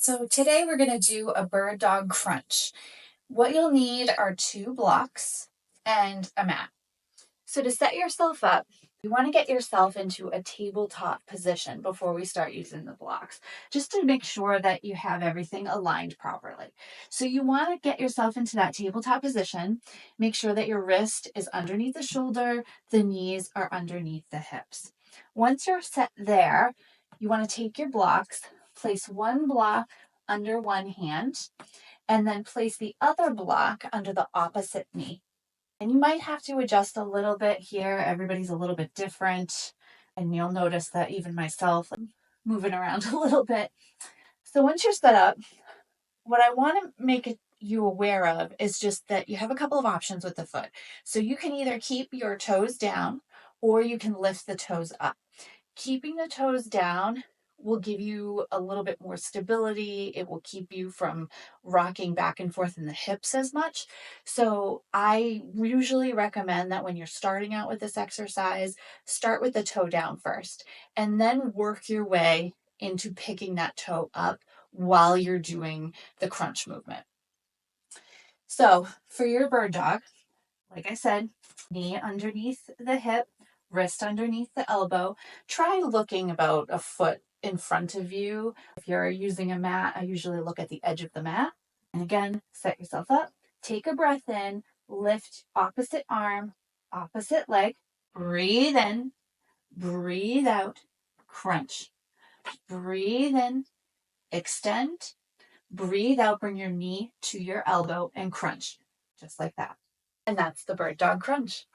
So today we're going to do a bird dog crunch. What you'll need are 2 blocks and a mat. So to set yourself up, you want to get yourself into a tabletop position before we start using the blocks, just to make sure that you have everything aligned properly. So you want to get yourself into that tabletop position. Make sure that your wrist is underneath the shoulder, the knees are underneath the hips. Once you're set there, you want to take your blocks, place one block under one hand, and then place the other block under the opposite knee. And you might have to adjust a little bit here. Everybody's a little bit different. And you'll notice that even myself, I'm moving around a little bit. So once you're set up, what I want to make you aware of is just that you have a couple of options with the foot. So you can either keep your toes down or you can lift the toes up. Keeping the toes down will give you a little bit more stability. It will keep you from rocking back and forth in the hips as much. So I usually recommend that when you're starting out with this exercise, start with the toe down first and then work your way into picking that toe up while you're doing the crunch movement. So for your bird dog, like I said, knee underneath the hip, wrist underneath the elbow. Try looking about a foot in front of you. If you're using a mat, I usually look at the edge of the mat. And again, set yourself up. Take a breath in, lift opposite arm, opposite leg. Breathe in, breathe out, crunch. Breathe in, extend, breathe out, bring your knee to your elbow and crunch. Just like that. And that's the bird dog crunch.